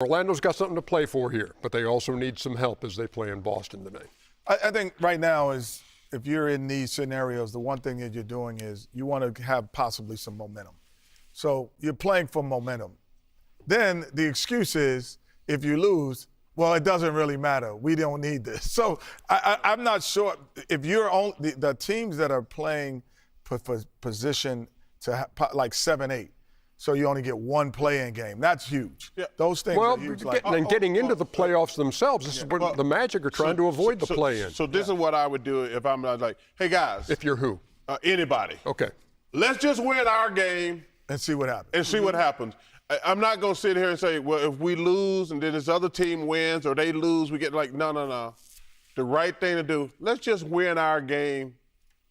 Orlando's got something to play for here, but they also need some help as they play in Boston today. I think right now is if you're in these scenarios, the one thing that you're doing is you want to have possibly some momentum. So you're playing for momentum. Then the excuse is if you lose, well, it doesn't really matter. We don't need this. So I'm not sure if you're on the teams that are playing for position to like 7-8. So you only get one play-in game. That's huge. Yeah. Those things are huge. Getting into the playoffs themselves, this is what the Magic are trying to avoid the play-in. So this is what I would do if I'm like, hey, guys. If you're who? Anybody. Okay. Let's just win our game. And see what happens. I'm not going to sit here and say, well, if we lose and then this other team wins or they lose, we get like, no. The right thing to do, let's just win our game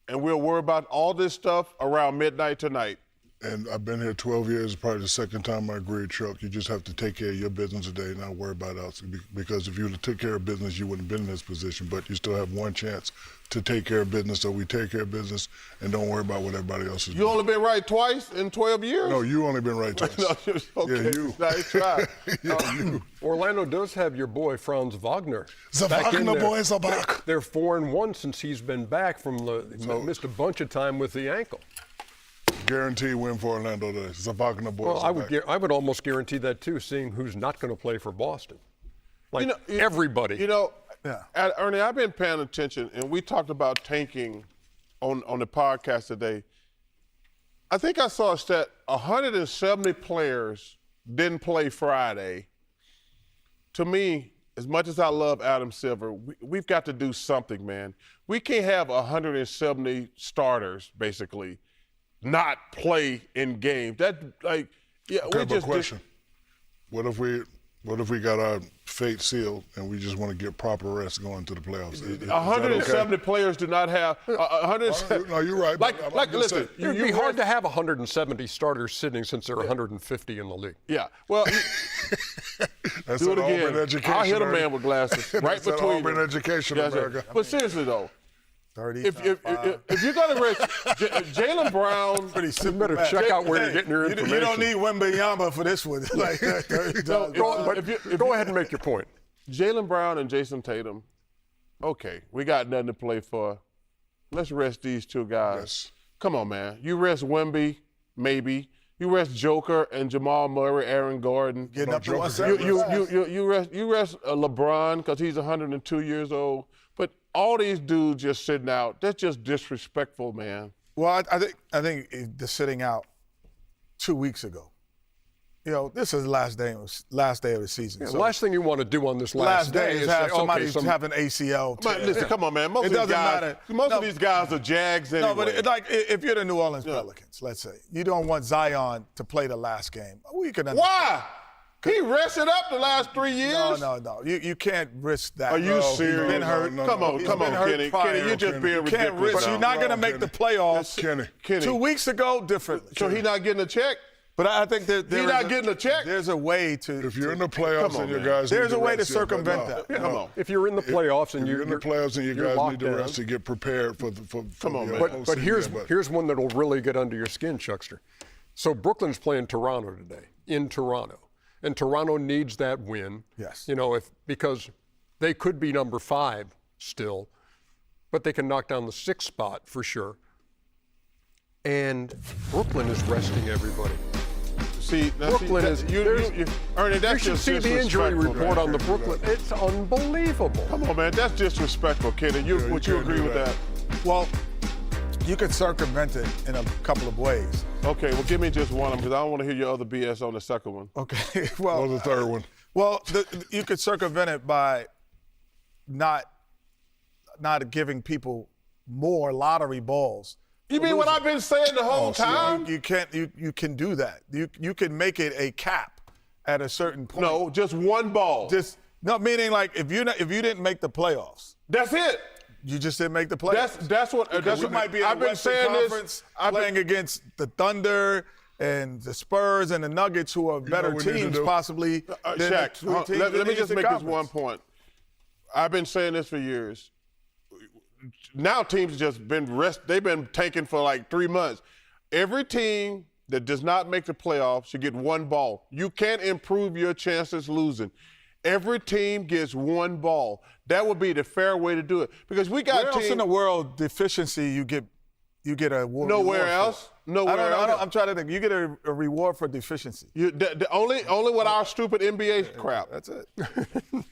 and we'll worry about all this stuff around midnight tonight. And I've been here 12 years, probably the second time I agree, Chuck. You just have to take care of your business today and not worry about us. Because if you would have took care of business, you wouldn't have been in this position. But you still have one chance to take care of business. So we take care of business and don't worry about what everybody else is doing. You only been right twice in 12 years? No, you only been right twice. Okay. Yeah, you. Nice try. You. Orlando does have your boy, Franz Wagner. The Wagner boys are back. They're 4-1 since he's been back from missed a bunch of time with the ankle. Guaranteed win for Orlando today. The Wagner boys Well, I would almost guarantee that too, seeing who's not going to play for Boston. Like everybody. Ernie, I've been paying attention, and we talked about tanking on the podcast today. I think I saw a stat, 170 players didn't play Friday. To me, as much as I love Adam Silver, we've got to do something, man. We can't have 170 starters, basically, not play in games. Question. What if we got our fate sealed and we just want to get proper rest going to the playoffs? 170 players do not have 170. No, you're right. Listen, it would be hard to have 170 starters sitting since there are 150 in the league. Yeah. Well, that's do it again. Education, I'll hit a man with glasses right between Auburn education, America. But seriously though, 30, if you're going to rest Jaylen Brown, pretty simple. You better check out where you're getting your information. You don't need Wembanyama for this one. Go ahead and make your point. Jaylen Brown and Jason Tatum, okay, we got nothing to play for. Let's rest these two guys. Yes. Come on, man. You rest Wemby, maybe. You rest Joker and Jamal Murray, Aaron Gordon. Getting up to 170. You rest LeBron because he's 102 years old. But all these dudes just sitting out, that's just disrespectful, man. Well, I think the sitting out 2 weeks ago. You know, this is the last day of the season. Yeah, so the last thing you want to do on this last day is have say, somebody have an ACL. Listen, come on, man. Most of these guys are Jags anyway. No, but if you're the New Orleans Pelicans, let's say, you don't want Zion to play the last game. We can understand. Why? He rested up the last 3 years. No. You can't risk that. Are you serious? He's been hurt. Come on, Kenny. Kenny, you're just being ridiculous. Can't risk. You're not going to make the playoffs. Kenny. 2 weeks ago, differently. So he's not getting a check? But I think that he's not getting a check. There's a way to. If you're in the playoffs and your guys, there's a way to circumvent that. Come on. If you're in the playoffs and you're in the playoffs and your guys need to rest to get prepared for come on, man. But here's one that'll really get under your skin, Chuckster. So Brooklyn's playing Toronto today in Toronto, and Toronto needs that win. Yes. You know, because they could be number 5 still, but they can knock down the 6th spot for sure. And Brooklyn is resting everybody. Brooklyn is. Ernie, that's you should just see the injury report man. on the Brooklyn. It's unbelievable. Come on, man. That's disrespectful, Kenny. Would you agree with that? Well, you could circumvent it in a couple of ways. Okay, well, give me just one because I don't want to hear your other BS on the second one. Okay, well. Or the third one. Well, you could circumvent it by not giving people more lottery balls. You mean what I've been saying the whole time? You can't. You can do that. You can make it a cap at a certain point. No, just one ball. Meaning like if you didn't make the playoffs. That's it. You just didn't make the playoffs. That's what. You might be in I've the been Western saying Conference playing against the Thunder and the Spurs and the Nuggets, who are better teams possibly. Shaq, let me just make this one point. I've been saying this for years. Now teams just been they've been tanking for like 3 months. Every team that does not make the playoffs should get one ball. You can't improve your chances losing. Every team gets one ball. That would be the fair way to do it. Because we got Where else in the world deficiency you get a reward? Nowhere else. Nowhere else. I'm trying to think. You get a reward for deficiency. Only with our stupid NBA crap. That's it.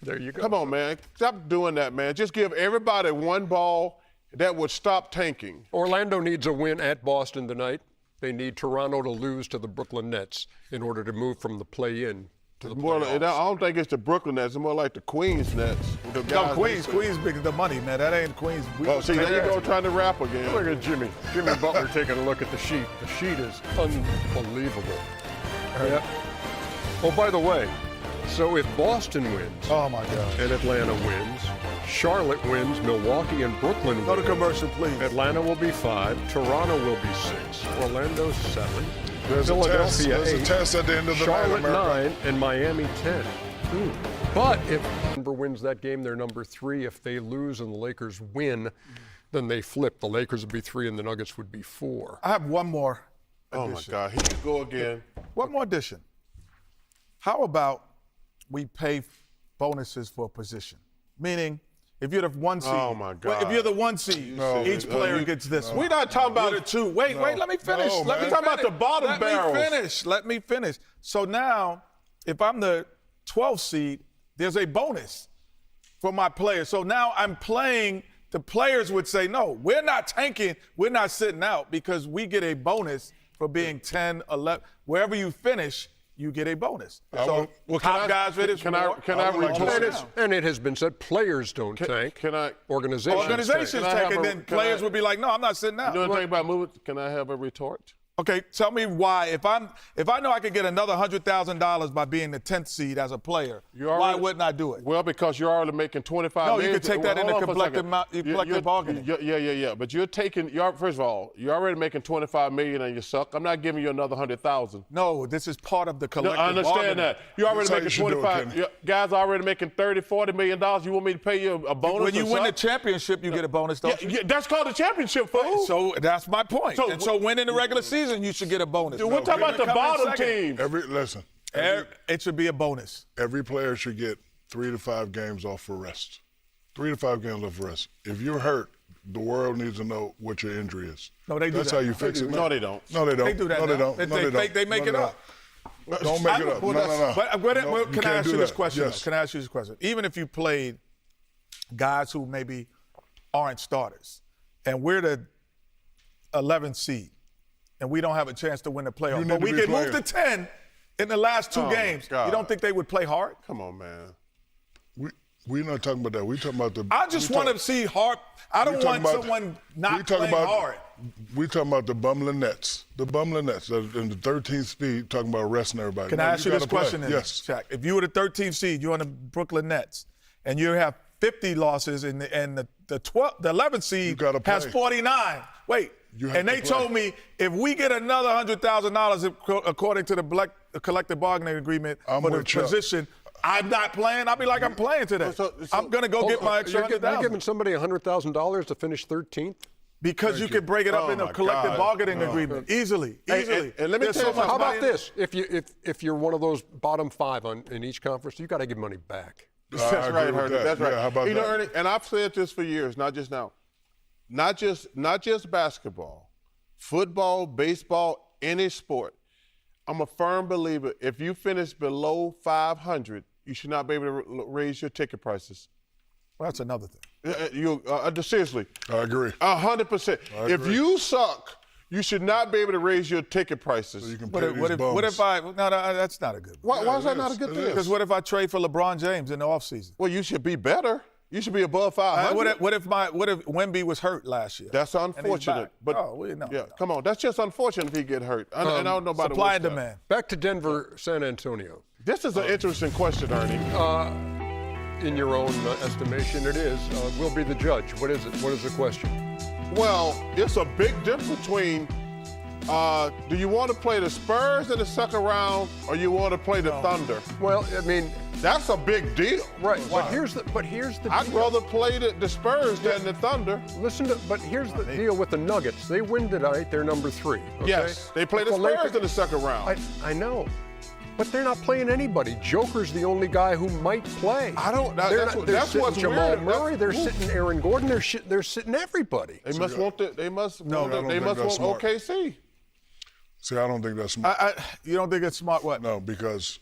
There you go. Come on, man. Stop doing that, man. Just give everybody one ball. That would stop tanking. Orlando needs a win at Boston tonight. They need Toronto to lose to the Brooklyn Nets in order to move from the play-in to the playoffs. I don't think it's the Brooklyn Nets. It's more like the Queens Nets. No, Queens big the money, man. That ain't Queens. See, there you go, trying to rap again. Look at Jimmy Butler taking a look at the sheet. The sheet is unbelievable. Yep. Oh, by the way, so if Boston wins Oh my God. and Atlanta wins, Charlotte wins, Milwaukee and Brooklyn win. Go to commercial, please. Atlanta will be 5, Toronto will be 6, Orlando 7, There's Philadelphia a 8, test at the end of the Charlotte night, America. 9, and Miami 10. But if Denver wins that game, they're number 3. If they lose and the Lakers win, then they flip. The Lakers would be 3 and the Nuggets would be 4. I have one more. Oh, my addition. God. Here you go again. One more addition. How about we pay bonuses for a position? Meaning, if you're the 1 seed. Oh, my God. If you're the 1 seed, each player gets this one. We're not talking about You're the 2. Wait, let me finish. No, let me man. Talking about the bottom Let barrels. Let me finish. So now, if I'm the 12th seed, there's a bonus for my players. So now I'm playing. The players would say, no, we're not tanking. We're not sitting out because we get a bonus for being 10, 11. Wherever you finish, you get a bonus. So top guys finish. Can I retort? And it has been said players don't tank. Can I? Organizations tank. Can I have tank, and a- then can players I- would be like, no, I'm not sitting out. You know anything about movement? Can I have a retort? Okay, tell me why. If I know I could get another $100,000 by being the 10th seed as a player, why wouldn't I do it? Well, because you're already making 25 No, million. you could take that into Hold on for a second. collective bargaining. Yeah. But first of all, you're already making 25 million and you suck. I'm not giving you another 100,000. No, this is part of the No, collective I understand bargaining. that. You're already That's how making you should do it, 25. Kenny. Guys are already making 30, 40 million dollars. You want me to pay you a bonus? When you or win the something? championship, you get a bonus, don't you? Yeah, that's called a championship, fool. So that's my point. So- and so winning the regular season, you should get a bonus. We're talking about the Come in bottom second. teams. It should be a bonus. Every player should get 3 to 5 games off for rest. 3 to 5 games off for rest. If you're hurt, the world needs to know what your injury is. No, they do That's that. how you fix it. No, they don't. No, they don't. They do that No, they now. don't. They- No, they- they don't. they make No, it they up. don't. Don't make it up. No, no. But No, can you I can't ask do you this that. question? Yes. Can I ask you this question? Even if you played guys who maybe aren't starters, and we're the 11th seed, and we don't have a chance to win the playoff, need but to we be can move playing. to 10 in the last 2 Oh, my games, God. you don't think they would play hard? Come on, man. We're not talking about that. We're talking about the. I just want to see hard. I don't want someone not playing hard. We're talking about the bumbling Nets. The bumbling Nets. In the 13th speed, talking about resting everybody. Can No, I ask you this gotta play. question then, Yes. Shaq? If you were the 13th seed, you're on the Brooklyn Nets, and you have 50 losses, and the 11th seed gotta play. has 49. Wait, You have and they to play. told me if we get another $100,000 according to the collective bargaining agreement I'm for the with Chuck. position, I'm not playing. I'll be like, I'm playing today. I'm gonna go get my extra You're giving $100,000 somebody $100,000 to finish 13th? because you can break it up Oh, in a my collective God. bargaining agement easily. Hey, and let me There's tell you so much something. How about money. this? If you're one of those bottom 5 in each conference, you got to give money back. That's I agree right, with Ernie. that. That's right. Yeah, how about you know, that? Ernie, and I've said this for years, not just now. Not just basketball, football, baseball, any sport. I'm a firm believer. If you finish below 500, you should not be able to raise your ticket prices. Well, that's another thing. Seriously, I agree. 100%. I If agree. you suck, you should not be able to raise your ticket prices. You can What pay if, these what if bums. I? No, that's not a good one. Why is it that not a is. good It thing? is. Because what if I trade for LeBron James in the offseason? Well, you should be better. You should be above 500. What if Wemby was hurt last year? That's And he's unfortunate. back? But no. come on. That's just unfortunate if he get hurt. And I don't know about Supply and demand. Back to Denver, San Antonio. This is an interesting question, Ernie. In your own estimation, it is. We'll be the judge. What is it? What is the question? Well, it's a big difference between Do you want to play the Spurs in the second round, or you want to play the Thunder? Well, I mean, That's a big deal. right. But here's the I'd deal. rather play the Spurs than the Thunder. But here's the deal with the Nuggets. They win tonight. They're number 3. Okay? Yes, they play the But Spurs Lakers- in the second round. I know. But they're not playing anybody. Joker's the only guy who might play. I don't. They're That's not, they're what's sitting Jamal weird. Murray. They're sitting Aaron Gordon. They're sitting everybody. They must want the. They must. I don't they think must that's want smart. OKC. See, I don't think that's smart. You don't think it's smart? What? No, because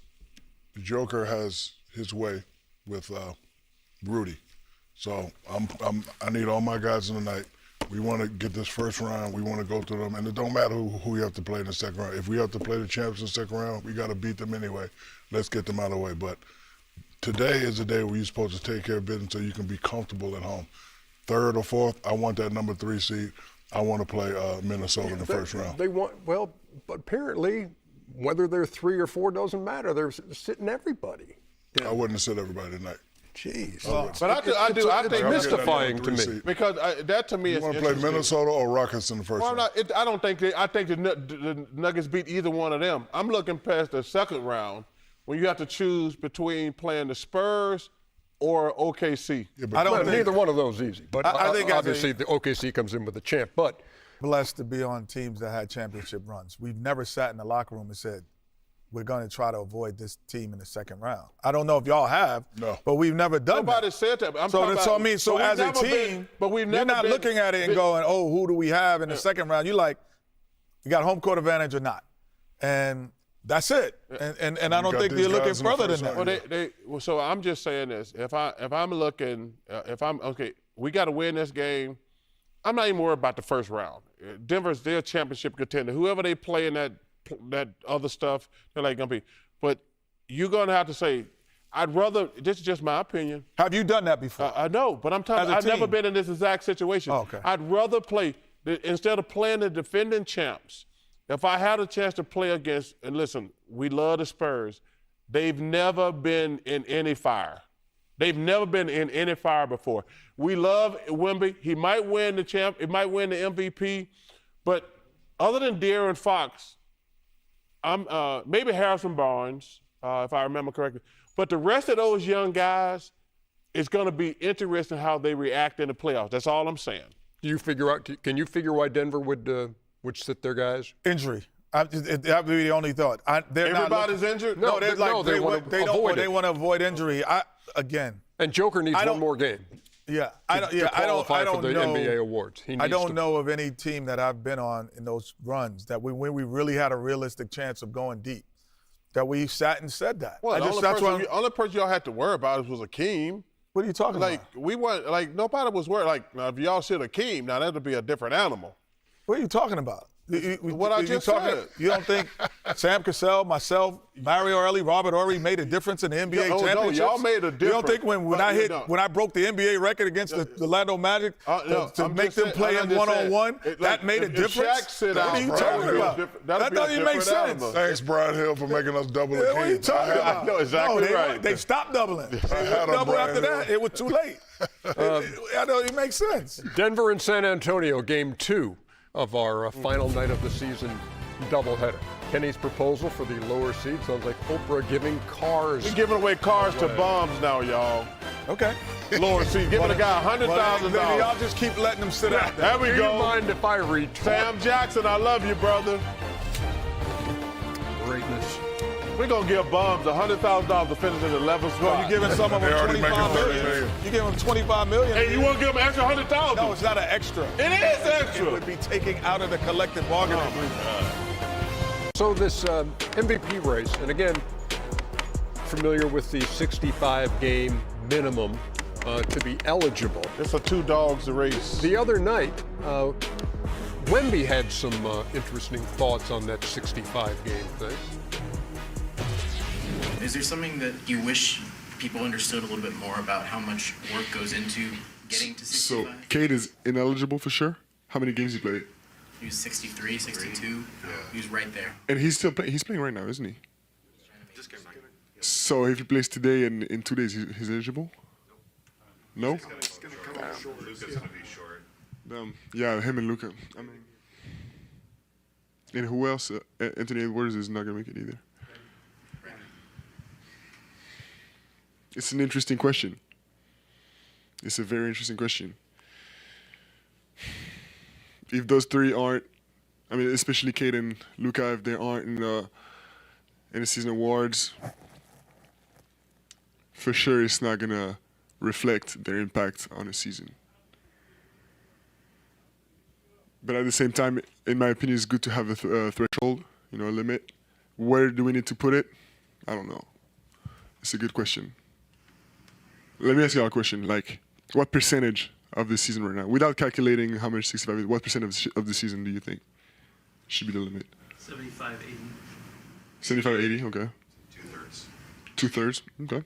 the Joker has his way with Rudy. So I need all my guys in the night. We want to get this first round. We want to go through them, and it don't matter who we have to play in the second round. If we have to play the champs in the second round, we got to beat them anyway. Let's get them out of the way. But today is the day where you're supposed to take care of business so you can be comfortable at home. Third or fourth, I want that number 3 seed. I want to play Minnesota in the first round. They want but apparently, whether they're 3 or 4 doesn't matter. They're sitting everybody. I wouldn't sit everybody tonight. Jeez. But I think it's mystifying to Three me. seed. because that to me You is want to play interesting. Minnesota or Rockets in the first Well, round? I don't think I think the Nuggets beat either one of them. I'm looking past the second round when you have to choose between playing the Spurs or OKC. Yeah, but I don't Well, think neither one of those easy. But I think as obviously the OKC comes in with the champ. But blessed to be on teams that had championship runs. We've never sat in the locker room and said, we're going to try to avoid this team in the second round. I don't know if y'all have, No. but we've never done Nobody that. said that. I'm So talking that's what I about- mean. So we've as a never team, been- but we've you're never not been- looking at it and going, oh, who do we have in the second round? You're like, you got home court advantage or not. And that's it. And I don't got think these they're looking guys in the further than first that. round. Well, so I'm just saying this. If I'm looking, we got to win this game. I'm not even worried about the first round. Denver's their championship contender. Whoever they play in that other stuff, they're like gonna be. But you're gonna have to say, I'd rather. This is just my opinion. Have you done that before? I know, but I'm talking. As a I've never team. been in this exact situation. Oh, okay. I'd rather play instead of playing the defending champs. If I had a chance to play against, and listen, we love the Spurs. They've never been in any fire. They've never been in any fire before. We love Wemby. He might win the champ. He might win the MVP. But other than De'Aaron Fox, I'm maybe Harrison Barnes, if I remember correctly. But the rest of those young guys, it's going to be interesting how they react in the playoffs. That's all I'm saying. can you figure why Denver would sit their guys? Injury. That would be the only thought. They're not Everybody's looking- injured? No, they want to avoid They it. want to avoid injury. Again, And Joker needs I one don't- more game yeah, I don't. Yeah, to I don't. qualify I don't for the know. NBA awards. He I needs don't to- know of any team that I've been on in those runs that when we really had a realistic chance of going deep, that we sat and said that. Well, the that's what only person y'all had to worry about was Akeem. What are you talking Like, about? we weren't, like, nobody was worried. Like, now, if y'all sit Akeem, now that would be a different animal. What are you talking about? What I just said. You don't think Sam Cassell, myself, Mario Early, Robert Horry made a difference in the NBA No, championships? y'all made a You don't difference, think when but I you hit don't. when I broke the NBA record against the Orlando Magic No, to I'm make just them saying- play I'm in just one-on-one, saying, that made a if difference? Shaq sit What out, are you bro, talking that'd be a about? different- That that'd be a doesn't make different sense. animal. Thanks, Brian Hill, for making us double the Yeah, what are you Kings. talking about? I know exactly no, right. They stopped doubling. They had wouldn't a double after Brian that. Hill. It was too late. I know it makes sense. Denver and San Antonio, game 2 of our final night of the season doubleheader. Kenny's proposal for the lower seed sounds like Oprah giving cars. We're giving away cars to bombs now, y'all. Okay. Lower seat, giving a guy Then $100,000. y'all just keep letting them sit out there. There we Do you go. mind if I retweet Sam Jackson, I love you, brother. greatness? We're going to give bombs $100,000 to finish in the 11th spot. Well, you're giving some of them They already making $25 million. 30 million. You give them $25 million. Hey, you want to give them extra $100,000? No, it's not an extra. It is It extra. would be taking out of the collective bargaining agreement. So this MVP race, and again, familiar with the 65-game minimum to be eligible. It's a 2 dogs race. The other night, Wemby had some interesting thoughts on that 65-game thing. Is there something that you wish people understood a little bit more about how much work goes into getting to 65? So, Cade is ineligible for sure. How many games he played? He was 63, 62. He was right there. And he's still he's playing right now, isn't he? So if he plays today and in 2 days, he's eligible? No? Damn. Yeah, him and Luka. I mean, And who else? Anthony Edwards is not going to make it either. It's an interesting question. It's a very interesting question. If those three aren't, I mean, especially Kate and Luka, if they aren't in the season awards, for sure it's not going to reflect their impact on the season. But at the same time, in my opinion, it's good to have a threshold, a limit. Where do we need to put it? I don't know. It's a good question. Let me ask you a question. Like, what percentage of the season right now, without calculating how much 65 is, what percent of the season do you think should be the limit? 75, 80. 75, 80, okay. Two-thirds. Two-thirds, okay.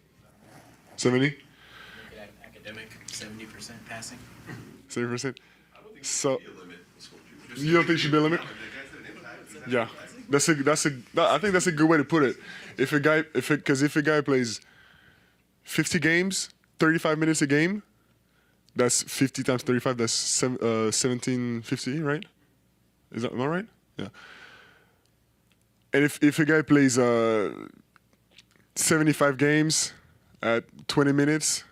70? Academic, 70% passing. 70%? So, you don't think it should be a limit? Yeah, I think that's a good way to put it. If a guy plays 50 games, 35 minutes a game, that's 50 times 35. That's 1750, right? Am I right? Yeah. And if a guy plays 75 games at 20 minutes,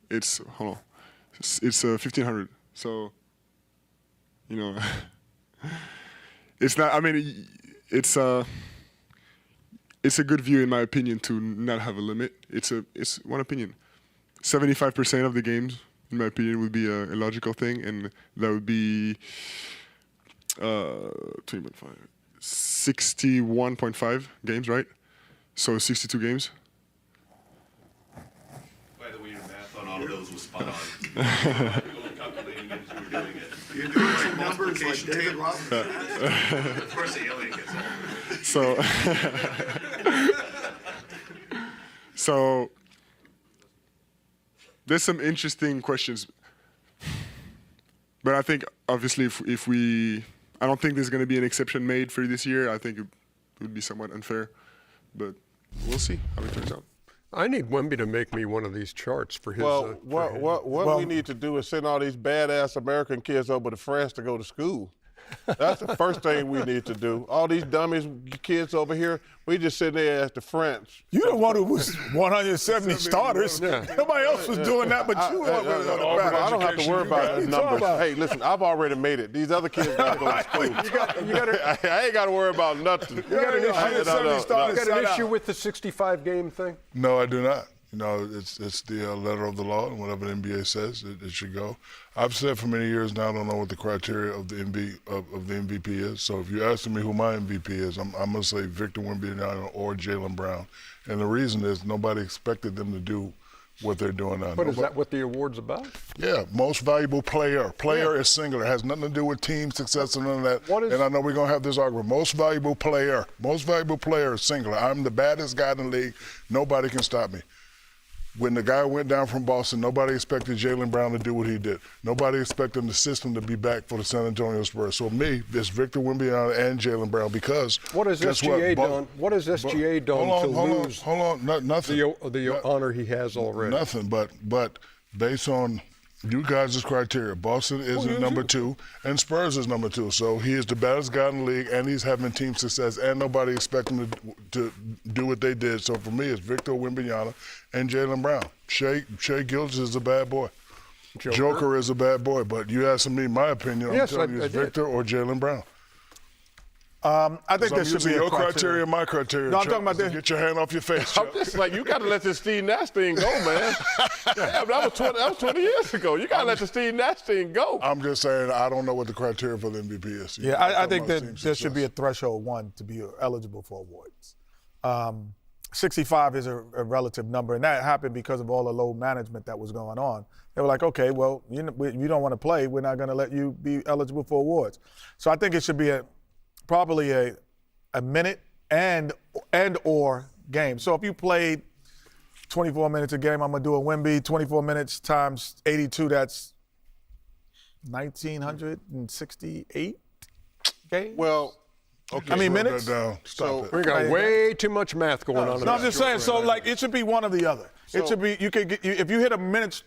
it's 1500. So, it's not. I mean, it's a good view in my opinion to not have a limit. It's one opinion. 75% of the games, in my opinion, would be a logical thing, and that would be 61.5 games, right? So 62 games. By the way, your math on all of those was spot on. Calculating it as you were doing it. You're doing some numbers like David Robinson. Of course, the alien gets it. So there's some interesting questions, but I think obviously I don't think there's going to be an exception made for this year. I think it would be somewhat unfair, but we'll see how it turns out. I need Wemby to make me one of these charts for his. Well, what we need to do is send all these badass American kids over to France to go to school. That's the first thing we need to do. All these dummies kids over here, we just sit there as the French. You the one who was 170 starters. Yeah. Nobody else was doing that but you. I don't have to worry about the numbers. Hey, listen, I've already made it. These other kids got to go to school. I ain't got to worry about nothing. You got an issue out. with the 65 game thing? No, I do not. It's the letter of the law, and whatever the NBA says, it should go. I've said for many years now, I don't know what the criteria of the MVP is. So if you're asking me who my MVP is, I'm going to say Victor Wembanyama or Jaylen Brown. And the reason is nobody expected them to do what they're doing now. But is that what the award's about? Yeah, most valuable player. Player is singular. It has nothing to do with team success and none of that. And I know we're going to have this argument. Most valuable player is singular. I'm the baddest guy in the league. Nobody can stop me. When the guy went down from Boston, nobody expected Jaylen Brown to do what he did. Nobody expected the system to be back for the San Antonio Spurs. So me, it's Victor Wembanyama and Jaylen Brown because what has SGA done? What has SGA done to lose? Hold on, nothing. The honor he has already. Nothing, but based on you guys' criteria, Boston is number 2 and Spurs is number 2. So he is the baddest guy in the league, and he's having team success, and nobody expects him to do what they did. So for me, it's Victor Wembanyama and Jaylen Brown. Shea Gilgeous is a bad boy. Joker is a bad boy. But you asking me my opinion, I'm telling you it's Victor or Jaylen Brown. I think there should be your criteria, my criteria. No, I'm talking about this. Get your hand off your face, Chuck. I'm just like, you got to let this Steve Nash thing go, man. That was 20 years ago. You got to let the Steve Nash thing go. I'm just saying I don't know what the criteria for the MVP is. Yeah, I think that there should be a threshold, one, to be eligible for awards. 65 is a relative number, and that happened because of all the load management that was going on. They were like, okay, well, you don't want to play. We're not going to let you be eligible for awards. So I think it should be probably a minute and or game. So if you played 24 minutes a game, I'm going to do a Wemby, 24 minutes times 82, that's 1,968 games? Well, I mean, minutes? Stop it. We got way too much math going on. No, I'm just saying, so like it should be one or the other. It should be, if you hit a minute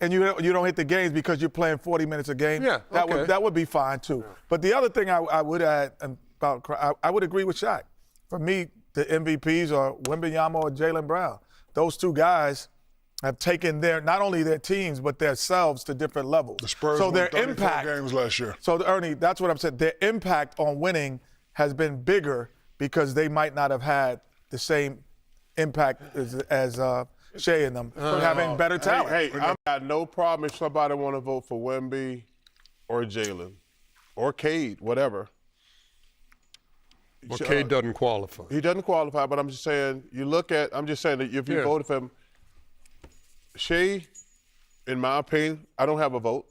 and you don't hit the games because you're playing 40 minutes a game, that would be fine too. But the other thing I would add, and about I would agree with Shaq. For me, the MVPs are Wembanyama or Jaylen Brown. Those two guys have taken not only their teams but themselves to different levels. The Spurs so won their 34 impact games last year. So Ernie, that's what I'm saying. Their impact on winning has been bigger because they might not have had the same impact as Shea and them having better talent. Hey, I've got no problem if somebody want to vote for Wemby or Jalen or Cade, whatever. Well, Cade doesn't qualify. He doesn't qualify, but I'm just saying, I'm just saying that if you voted for him, Shea, in my opinion, I don't have a vote.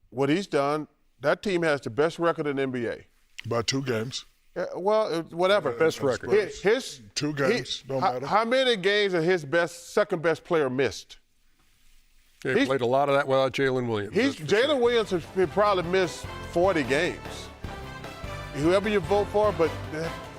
What he's done, that team has the best record in the NBA. By 2 games. Yeah, well, whatever. Best record. His 2 games, don't matter. How many games have his second best player missed? He played a lot of that without Jalen Williams. Jalen Williams has probably missed 40 games. Whoever you vote for, but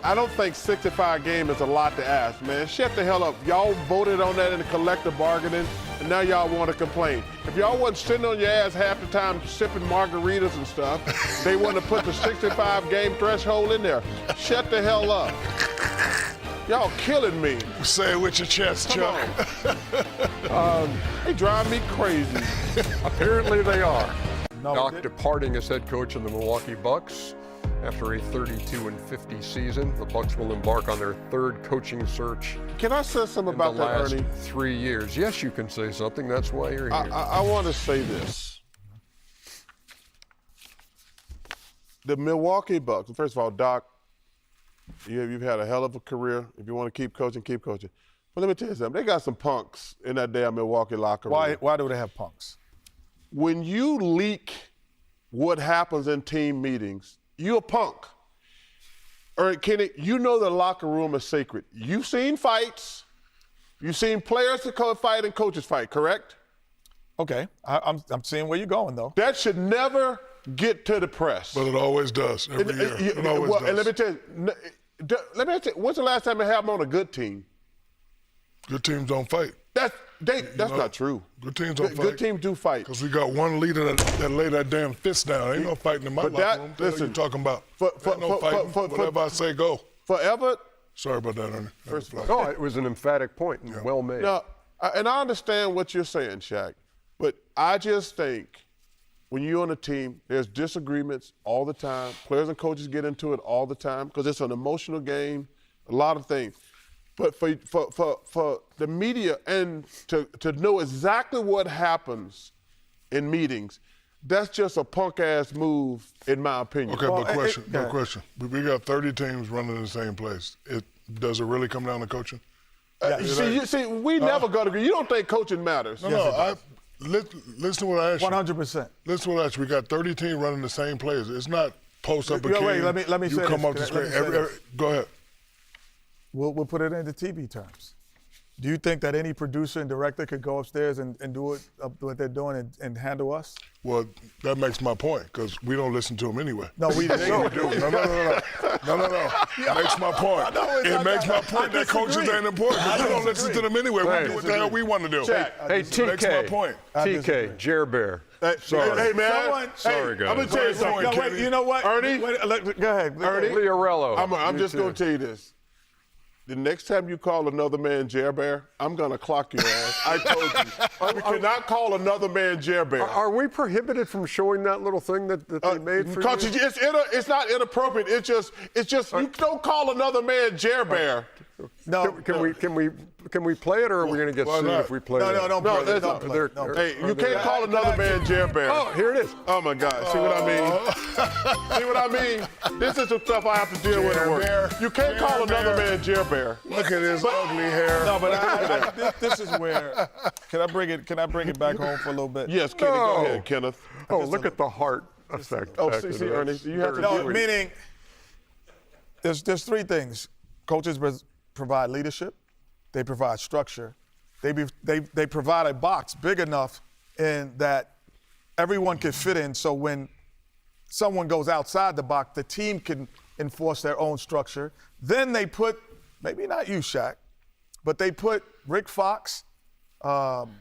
I don't think 65 games is a lot to ask, man. Shut the hell up. Y'all voted on that in the collective bargaining, and now y'all want to complain. If y'all wasn't sitting on your ass half the time sipping margaritas and stuff, they wouldn't have put the 65-game threshold in there. Shut the hell up. Y'all killing me. Say it with your chest, Chuck. They drive me crazy. Apparently they are. No, Doc departing as head coach of the Milwaukee Bucks. After a 32-50 season, the Bucks will embark on their 3rd coaching search Can I say something in the about that, last Ernie? 3 years. Yes, you can say something. That's why you're here. I want to say this. The Milwaukee Bucks, first of all, Doc, you've had a hell of a career. If you want to keep coaching, keep coaching. But let me tell you something. They got some punks in that damn Milwaukee locker room. Why do they have punks? When you leak what happens in team meetings, you're a punk. Or Kenny, you know the locker room is sacred. You've seen fights. You've seen players fight and coaches fight, correct? Okay, I'm seeing where you're going though. That should never get to the press. But it always does, every year. It always does. And let me tell you, when's the last time it happened on a good team? Good teams don't fight. That's not true. Good teams don't fight. Good teams do fight. Because we got one leader that lay that damn fist down. Ain't no fighting in my locker room. What are you talking about? No fighting. Whatever I say, go. Forever. Sorry about that, Ernie. First of all. No, it was an emphatic point and well made. Now, and I understand what you're saying, Shaq, but I just think when you're on a team, there's disagreements all the time. Players and coaches get into it all the time because it's an emotional game, a lot of things. But for the media and to know exactly what happens in meetings, that's just a punk-ass move, in my opinion. Okay, but question. We got 30 teams running in the same place. Does it really come down to coaching? See, we never go to agree. You don't think coaching matters. Listen to what I asked you. 100%. Listen to what I asked you. We got 30 teams running the same plays. It's not post up a kid. Wait, let me you say come this. up the screen. Go ahead. We'll put it into TV terms. Do you think that any producer and director could go upstairs and do what they're doing and handle us? Well, that makes my point because we don't listen to them anyway. No, we do. No. It makes my point. It makes my point that coaches ain't important. We don't listen to them anyway. We do what the hell we want to do. Hey, TK. It makes my point. TK, Jer Bear. Sorry. Hey, man. Sorry, guys. I'm going to tell you something. No, wait, you know what? Ernie? Go ahead. Ernie? Leorello. I'm just going to tell you this. The next time you call another man Jer Bear, I'm going to clock your ass. I told you. You cannot call another man Jer Bear. Are we prohibited from showing that little thing that they made for Coach, you? it's not inappropriate. It's just you don't call another man Jer Bear. No. Can we play it, or are we going to get sued if we play it? No. Hey, you can't call another man Jer Bear. Oh, here it is. Oh my God! See what I mean? See what I mean? This is the stuff I have to deal with at work. You can't call another man Jer Bear. Look at his ugly hair. No, but this is where. Can I bring it back home for a little bit? Yes, Kenny. Go ahead, Kenneth. Oh, look at the heart effect. Oh, see, Ernie, you have to do it. Meaning, there's 3 things. Coaches provide leadership. They provide structure. They provide a box big enough in that everyone can fit in. So when someone goes outside the box, the team can enforce their own structure. Then they put, maybe not you, Shaq, but they put Rick Fox,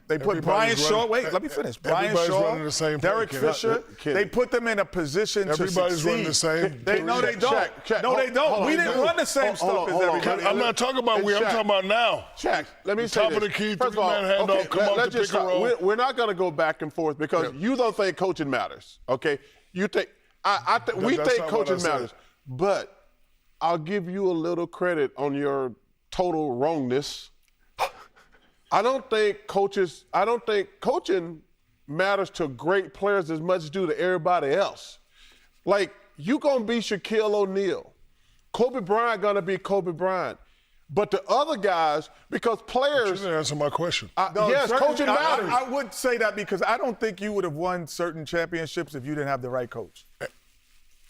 They put Brian Shaw. Wait, let me finish. Brian Everybody's Shaw, running the same thing, Derek Ken. Fisher. They put them in a position to succeed. Everybody's running the same. No, they don't. No, they don't. We didn't run the same stuff as everybody. I'm not talking about we. I'm talking about now. Shaq, let me say Top this. of the key, First of all, three-man handoff, come out to pick and roll. We're not going to go back and forth because you don't think coaching matters, okay? You think we That's think not what I coaching said. matters, but I'll give you a little credit on your total wrongness. I don't think coaching matters to great players as much as do to everybody else. Like, you gonna be Shaquille O'Neal. Kobe Bryant gonna be Kobe Bryant. But the other guys, because You players, didn't answer my question. yes, coaching matters. I would say that because I don't think you would have won certain championships if you didn't have the right coach.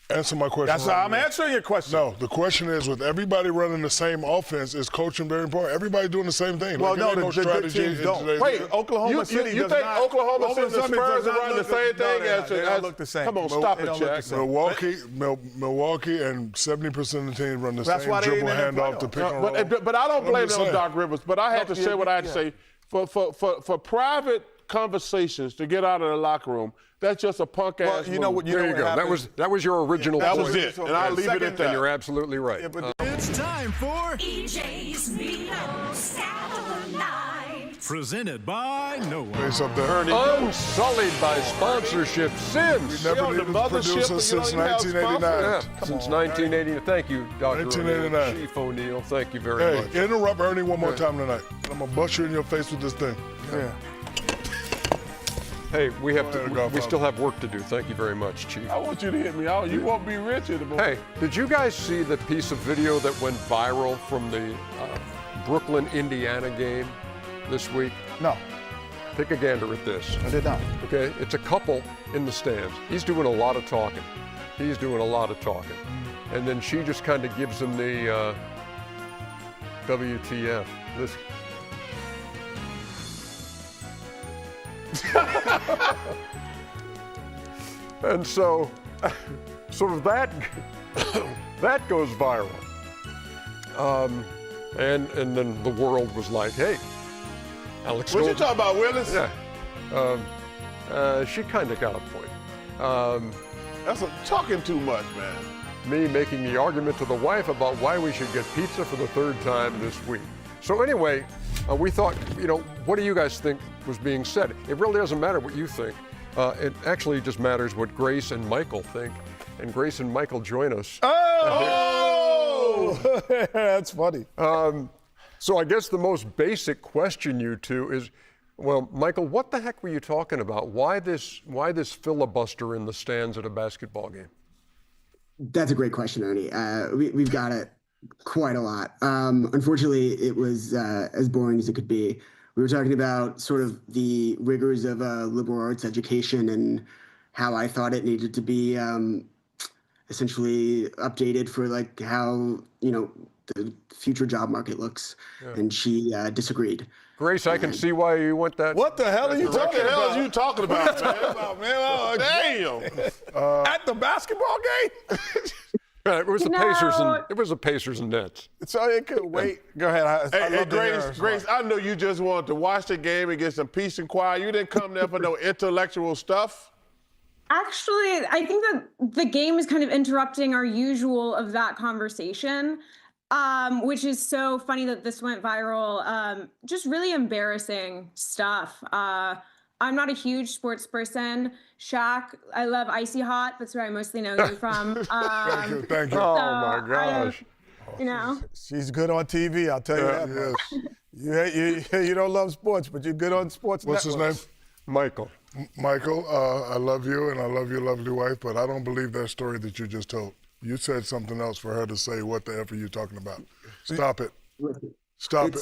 Answer my question. That's right how I'm now. answering your question. No, the question is, with everybody running the same offense, is coaching very important? Everybody doing the same thing. Well, Like, no, it ain't the good strategy teams in don't. today's Wait, game. Oklahoma City you does think not. Oklahoma City and the Spurs are running the same thing as they don't look the same. Come on, No, stop they it, don't look the Jack. same. Milwaukee and 70% of the team run the That's why same they dribble ain't in the handoff to playoffs. pick and roll. But I don't blame I'm it just on saying. Doc Rivers. But I have to say what I had to say. For private conversations to get out of the locker room, that's just a punk ass. You know what? There you go. That was your original That point. was it, and I'll leave it at that. And you're absolutely right. Yeah, but It's time for EJ's Meatloaf Saturday Night. Presented by No One. Say something. Unsullied by sponsorship since. Never on the needed a mothership, producer but you since don't even have 1989. Yeah, since 1980. Thank you, Dr. 1989. O'Neill, Chief O'Neill. Thank you very Hey, much. interrupt Ernie one more time tonight. I'm going to bust you in your face with this thing. yeah. Hey, we Godfather. still have work to do. Thank you very much, Chief. I want you to hit me out. You won't be rich anymore. Hey, did you guys see the piece of video that went viral from the Brooklyn, Indiana game this week? No, Take a gander at this. I did not. Okay, it's a couple in the stands. He's doing a lot of talking. And then she just kind of gives him the WTF. This. And so that goes viral. And then the world was like, hey, Alex What you Golden. talking about, Willis? Yeah. She kind of got a point. That's talking too much, man. Me making the argument to the wife about why we should get pizza for the third time this week. So anyway, we thought, what do you guys think was being said? It really doesn't matter what you think. It actually just matters what Grace and Michael think. And Grace and Michael join us. Oh! That's funny. So I guess the most basic question, you two, is, well, Michael, what the heck were you talking about? Why this filibuster in the stands at a basketball game? That's a great question, Ernie. We've got it quite a lot. Unfortunately, it was as boring as it could be. We were talking about sort of the rigors of a liberal arts education and how I thought it needed to be essentially updated for like how, the future job market looks. Yeah. And she disagreed. Grace, I can see why you want that. What the hell are you talking about? What the hell are you talking about, man? Oh, Damn. at the basketball game? It was the Pacers and it was the Pacers and Nets. So it could wait. Go ahead. I Hey, love to hear her Grace, I know you just wanted to watch the game and get some peace and quiet. You didn't come there for no intellectual stuff. Actually, I think that the game is kind of interrupting our usual of that conversation, which is so funny that this went viral. Just really embarrassing stuff. I'm not a huge sports person. Shaq, I love Icy Hot. That's where I mostly know you from. Thank you. Oh, my gosh. She's good on TV, I'll tell you that. Yes. You don't love sports, but you're good on sports What's his networks. name? Michael. Michael, I love you and I love your lovely wife, but I don't believe that story that you just told. You said something else for her to say, what the F are you talking about? Stop it. Stop it.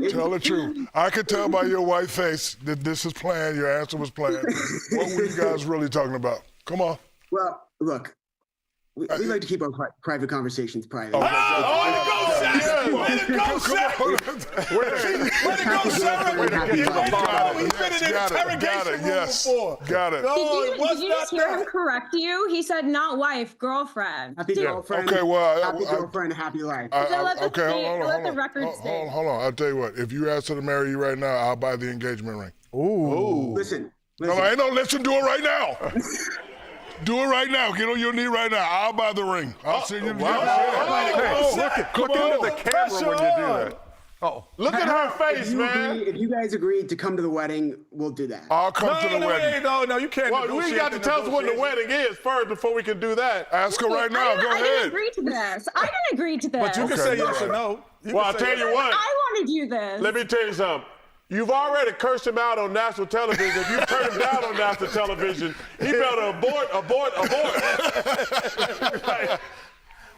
Tell the truth. I could tell by your white face that this is planned, your answer was planned. What were you guys really talking about? Come on. Well, look, we like to keep our private conversations private. Oh, Way to go, Shaq! Way to go, Shaq! Way to go! He's been in an interrogation room before. Got it. Did you just hear him correct you? He said not wife, girlfriend. Happy girlfriend. Okay, well, happy girlfriend, happy life. Let the hold record stay. on. I'll tell you what. If you ask her to marry you right now, I'll buy the engagement ring. Ooh. Listen. No, ain't no listen. Do it right now. Do it right now. Get on your knee right now. I'll buy the ring. I'll send you the Look into the camera when you do that. Oh, Look at her face, man. If you guys agreed to come to the wedding, we'll do that. I'll come to the wedding. No, you can't. Well, we got to tell us when the wedding is first before we can do that. Ask her right now. Go I ahead. didn't agree to this. I didn't agree to this. But you can say yes or no. Well, I'll tell you what. I want to do this. Let me tell you something. You've already cursed him out on national television. If you turn him down on national television, he better abort.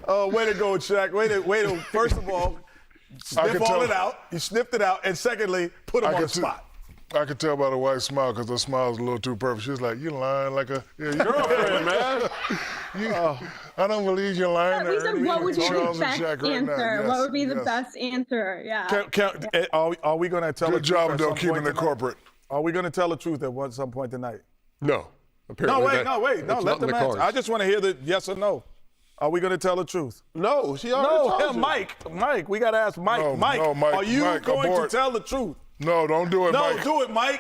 Oh, way to go, Shaq. Way to first of all, sniff all it out. You sniffed it out. And secondly, put him on the spot. I could tell by the wife's smile because her smile was a little too perfect. She was like, "You lying like a girlfriend, man." I don't believe you're lying. He said, "What would be the best answer? What would be the best answer?" Yeah. Are we going to tell the truth? Good job, though, keeping it corporate. Are we going to tell the truth at some point tonight? no. Apparently No, wait. No, let them answer. I just want to hear the yes or no. Are we going to tell the truth? No, she already told you. Mike, we got to ask Mike. No, Mike, are you going abort. to tell the truth? No, don't do it, Mike. No, do it, Mike.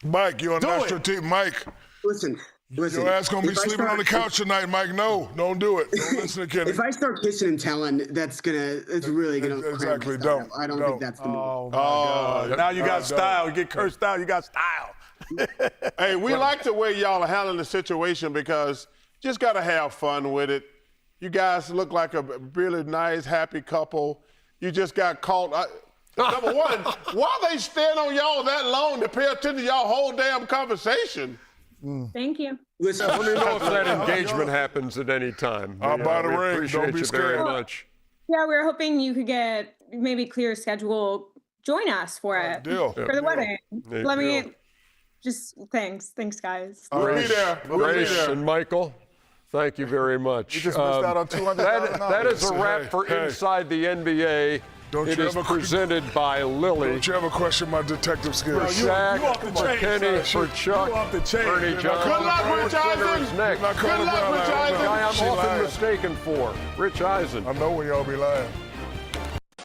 Mike, you're on national TV. Mike. Listen. Your ass going to be sleeping on the couch tonight, Mike. No, don't do it. Don't listen to Kenny. If I start kissing and telling, it's really going to Exactly, don't. I don't think that's the move. Oh, my God. Now you got style. You get cursed out, you got style. Hey, we like the way y'all are handling the situation because you just got to have fun with it. You guys look like a really nice, happy couple. You just got caught. Number one, why they stand on y'all that long to pay attention to y'all whole damn conversation? Thank you. Listen, Let me know if that engagement happens at any time. I'll buy the we ring. Appreciate Don't be you scared. very much. Yeah, we were hoping you could get maybe clear schedule. Join us for it. Deal. For the wedding. Let me deal. just thanks, guys. We'll be there. Grace and Michael, thank you very much. You just missed out on $200,000. That is a wrap for Inside the NBA. It is presented by Lily. Don't you ever question my detective skills? For Shaq, for Kenny, for Chuck, Ernie Johnson. Good luck, Rich Eisen. Next. Good luck, Rich Eisen. The guy I'm often mistaken for, Rich Eisen. I know when y'all be lying.